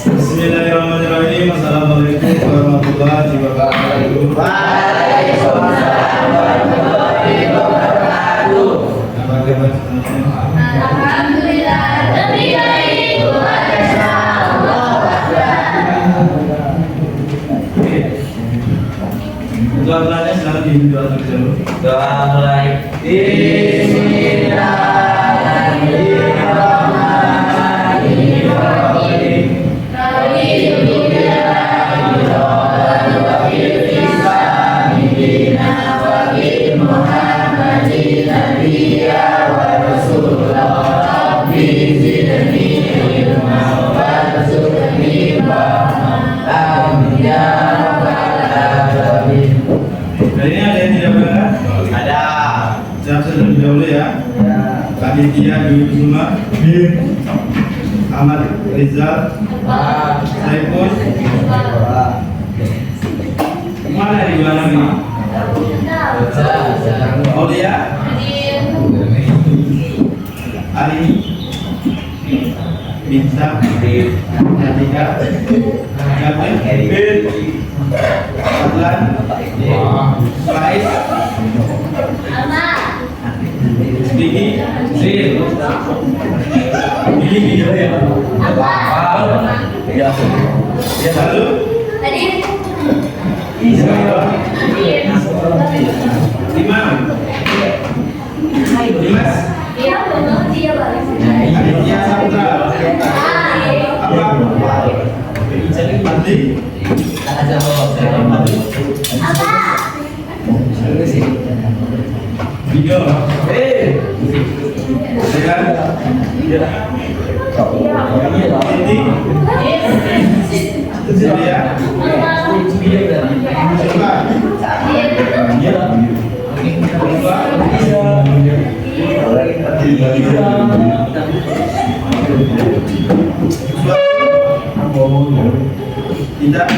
Bismillahirrahmanirrahim. Assalamualaikum warahmatullahi wabarakatuh. Waalaikumsalam warahmatullahi wabarakatuh. Apa kabar? Alhamdulillah, lebih baik. Allahu Akbar. Doa mulanya sekarang di doa dulu. Doa mulai. Bismillahirrahmanirrahim. Dari ini ada yang tidak benar? Ada. Siap terlebih dahulu ya. Panitia Dwi Kusuma, Ahmad Rizal, Saiful. Mana di belakang ini? Aulia, Ari, Binsa, Natika, Gavin, Adlan, Faiz, Diki, Sri, Diki gitu ya. Ya, lalu Imam, Dimas, Aditya Saputra, apa? Adli, Video, Sehat, Siti, Celia, Suka, Tidak,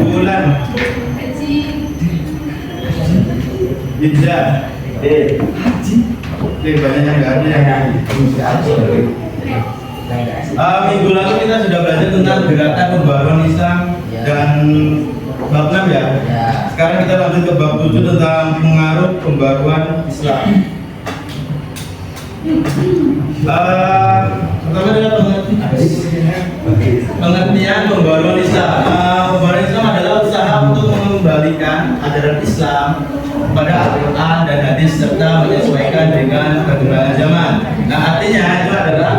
Bulan, Binza, banyak yang nggak ada yang minggu lalu kita sudah belajar tentang gerakan pembaruan Islam dan bab 6 ya. Sekarang kita lanjut ke bab 7 tentang pengaruh pembaruan Islam. Pertama adalah pengertian pembaruan Islam. Pembaruan Islam adalah usaha untuk mengembalikan ajaran Islam pada Al-Quran dan hadis serta menyesuaikan dengan perkembangan zaman. Nah, artinya itu adalah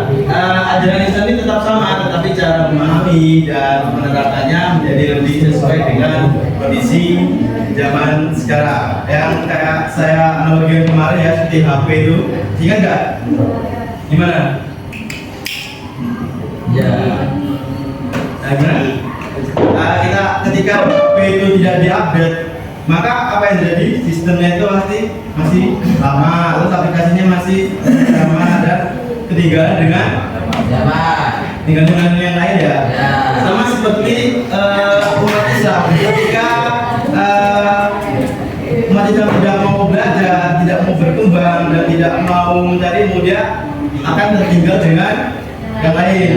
ajaran Islam ini tetap sama, tetapi cara memahami dan menerapkannya menjadi lebih sesuai dengan kondisi zaman sekarang. Yang kayak saya analogi kemarin ya, seperti HP itu, ingat nggak? Gimana? Ya. Nah, gimana? Kita ketika HP itu tidak diupdate, maka apa yang terjadi? Sistemnya itu pasti masih lama, terus aplikasinya masih sama, dan ketinggalan dengan yang lain ya. Sama seperti umat Islam, ketika umat Islam tidak mau belajar, tidak mau berkembang, dan tidak mau mencari ilmu, dia akan tertinggal dengan yang lain.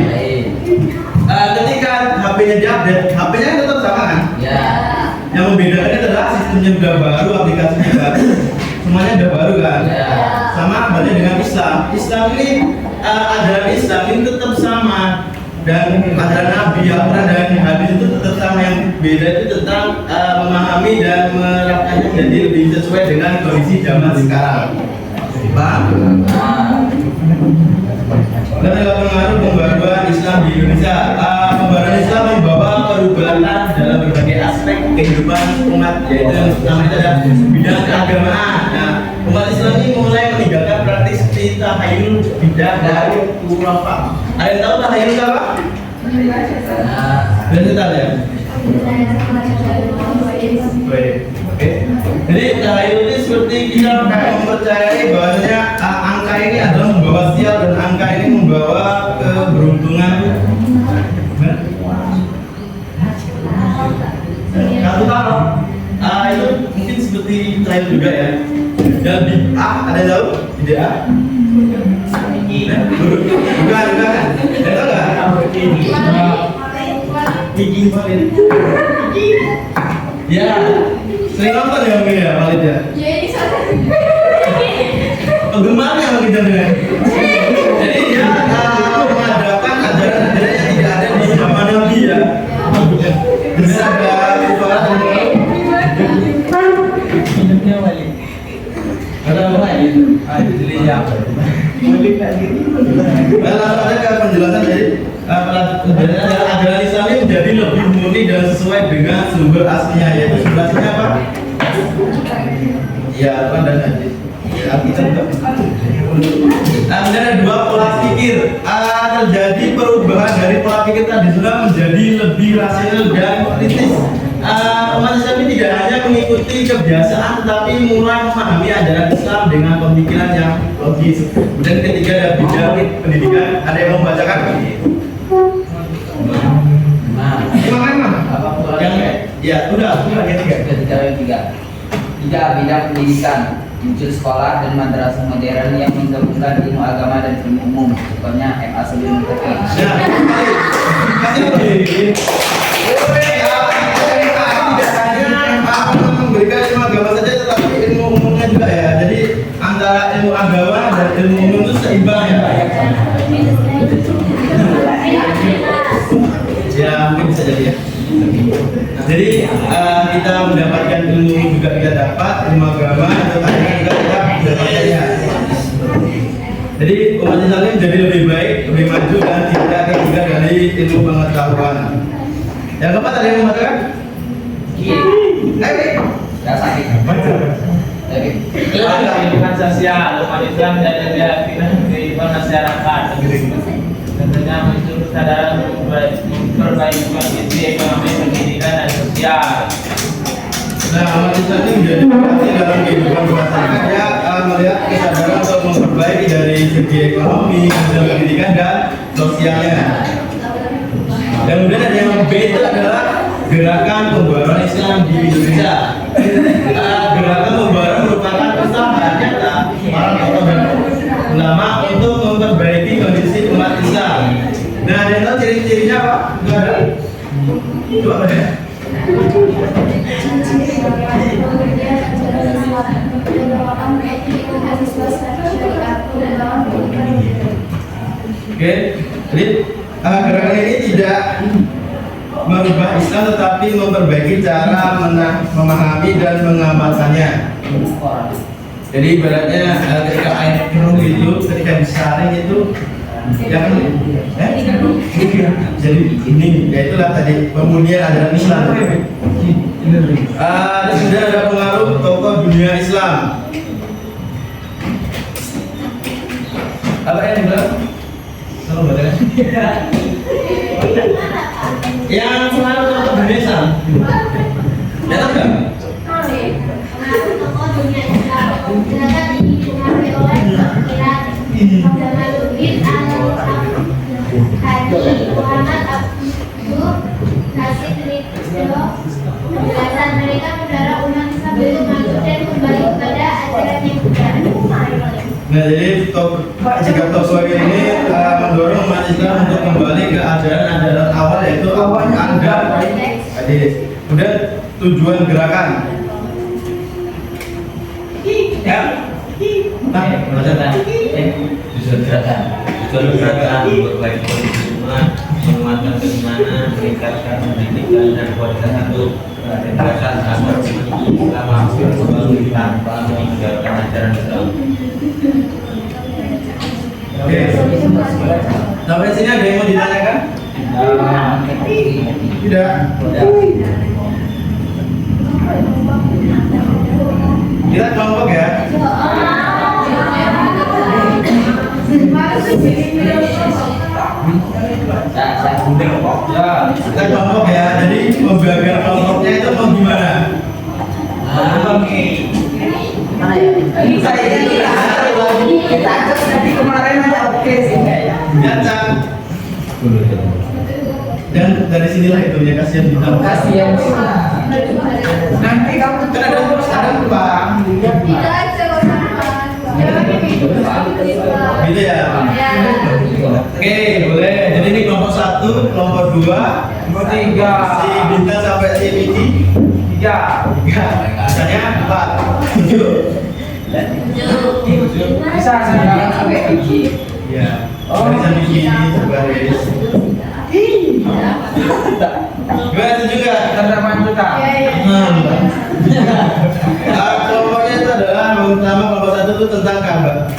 Ketika HP-nya diupdate, HP-nya tetap sama kan? Yang membedakan adalah sistemnya sudah baru, aplikasinya baru, semuanya sudah baru kan? Sama halnya dengan Islam. Islam ini ajaran Islam ini tetap sama, dan ajaran Nabi, Al-Quran dan hadis itu tetap sama. Yang beda itu tentang memahami dan menerapkannya jadi lebih sesuai dengan kondisi zaman sekarang. Paham? Dan adalah pengaruh pembaruan Islam di Indonesia. Pembaruan Islam membawa perubahan dalam berbagai aspek kehidupan umat, yaitu yang pertama itu ada bidang keagamaan. Nah, umat Islam ini mulai meninggalkan praktik seperti tahayul, bidah, dan khurafat. Ada yang tahu tahayul apa? Benar ya? Oke. Jadi tahayul ini seperti kita mempercayai bahwasanya angka ini adalah membawa sial dan angka ini membawa keberuntungan. Kalau itu mungkin seperti tahayul juga ya. dan bid'ah ada yang tahu? Bid'ah? Bukan. Ada tahu nggak? Gigi Walid. Ya, sering nonton ya mungkin ya Walid ya. Penggemarnya mungkin ya. Jadi dia mengadakan ajaran-ajaran yang tidak ada di zaman Nabi ya. Benar ada suara langsung ada ke penjelasan dari ajaran Islam ini menjadi lebih murni dan sesuai dengan sumber aslinya, yaitu sumber aslinya apa? Ya, Al-Quran dan hadis. Alkitab. Kemudian ada dua pola pikir. Terjadi perubahan dari pola pikir tradisional menjadi lebih rasional dan kritis. Umat Islam ini tidak hanya mengikuti kebiasaan, tetapi mulai memahami ajaran Islam dengan pemikiran yang logis. Dan ketiga ada bidang pendidikan. Ada yang mau membacakan? Yang ya udah Tiga bidang pendidikan, muncul sekolah dan madrasah modern yang menggabungkan ilmu agama dan ilmu umum. Contohnya MA sebelum MTQ. Memberikan ilmu agama saja, tetapi ilmu umumnya juga ya. Jadi antara ilmu agama dan ilmu umum itu seimbang ya. Ya mungkin bisa jadi ya. Jadi kita mendapatkan ilmu juga kita dapat ilmu agama, tetapi juga kita mendapatkannya. Jadi umat Islam ini menjadi lebih baik, lebih maju dan tidak ketinggalan dari ilmu pengetahuan. Yang keempat ada yang mengatakan? Ya sakit. Kehidupan sosial umat Islam dan kehidupan masyarakat. Tentunya muncul kesadaran memperbaiki kondisi ekonomi, pendidikan dan sosial. Nah, umat Islam ini menjadi pasti dalam kehidupan masyarakat ya, melihat kesadaran untuk memperbaiki dari segi ekonomi, pendidikan dan sosialnya. Dan kemudian ada yang B itu adalah gerakan pembaruan Islam di Indonesia. Gerakan pembaruan merupakan usaha nyata para tokoh dan ulama untuk memperbaiki kondisi umat Islam. Nah, ada yang tahu ciri-cirinya apa? Enggak ada? Itu apa ya? Oke, jadi gerakan ini tidak merubah Islam tetapi memperbaiki cara memahami dan mengamalkannya. Jadi ibaratnya ketika air keruh itu, ketika disaring itu yang jadi ini, yaitulah tadi pemurnian ajaran Islam. Dan sudah ada pengaruh tokoh dunia Islam. Apa yang dibilang? Selalu baca. Yang pengaruh tokoh dunia Islam. Dalam nggak? Pengaruh tokoh dunia Islam ternyata dipengaruhi oleh pemikiran Jamaluddin Al-Hadi, Muhammad Abdul Nasir Ridho. Penjelasan mereka mendorong umat Islam untuk maju dan kembali kepada ajaran yang benar. Nah, jadi jika tokoh ini mendorong umat Islam untuk kembali ke ajaran-ajaran awal, yaitu Al-Quran dan hadis. Kemudian tujuan gerakan. Ya. Nah, Tujuan gerakan memperbaiki kondisi umat, menguatkan keimanan, meningkatkan pendidikan dan kualitas hidup. Gerakan agar Islam hampir selalu tanpa meninggalkan ajaran Islam. Oke. Sampai sini ada yang mau ditanyakan? Tidak. Kita kelompok ya. Kita kelompok ya. Jadi pembagian kelompoknya itu mau gimana? Mana ya? Kita aja tadi kemarin aja oke sih kayaknya. Ya, Cak. Dan dari sinilah itu ya, kasihan kita. Kasihan. Nanti kamu Kan ada Bang. Tidak aja Gitu ya. Oke, boleh. Jadi ini kelompok 1, kelompok 2, Nomor 3. si Bintang sampai si Miji. 3. 3. Misalnya 4, 7. Bisa sampai biji. Ya. Barisan Miji sebaris. Gimana juga? Tanaman kita. Kelompoknya itu adalah pertama kelompok 1 itu tentang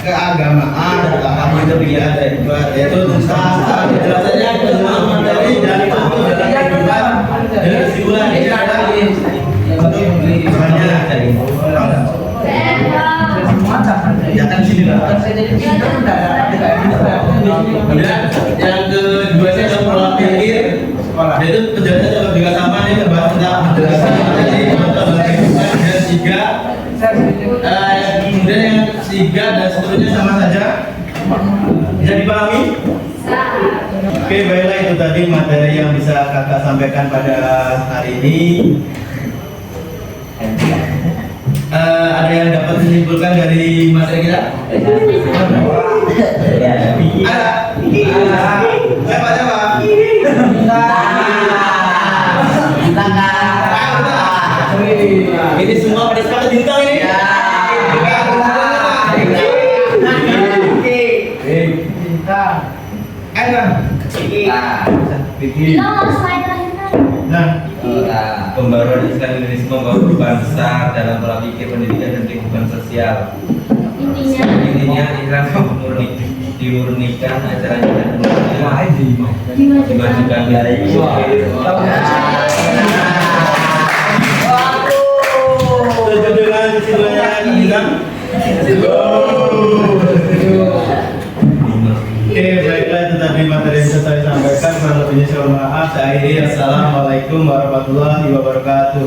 keagamaan, tentang kebijakan yaitu tentang penjelasannya tentang materi dan contoh dalam kehidupan dan kesimpulan ini adalah untuk misalnya ya kan sini lah. Kemudian yang kedua saya adalah pola pikir, yaitu penjelasan juga sama ini membahas tentang penjelasan materi contoh dalam kehidupan dan 3 kemudian yang 3 dan seterusnya sama saja bisa dipahami? Oke, baiklah itu tadi materi yang bisa kakak sampaikan pada hari ini. Ada yang dapat disimpulkan dari materi kita? Ada? Siapa? Ini semua pada sepakat bintang ini? Nah, pembaruan Islamisme membawa perubahan besar dalam pola pikir pendidikan dan lingkungan sosial. Intinya Islam dimurnikan acaranya dan dimajukan dari setuju dengan kesimpulannya bintang? Oke, baiklah itu tadi materi yang bisa saya sampaikan. Kurang lebihnya saya mohon maaf. Saya akhiri. Assalamualaikum warahmatullahi wabarakatuh.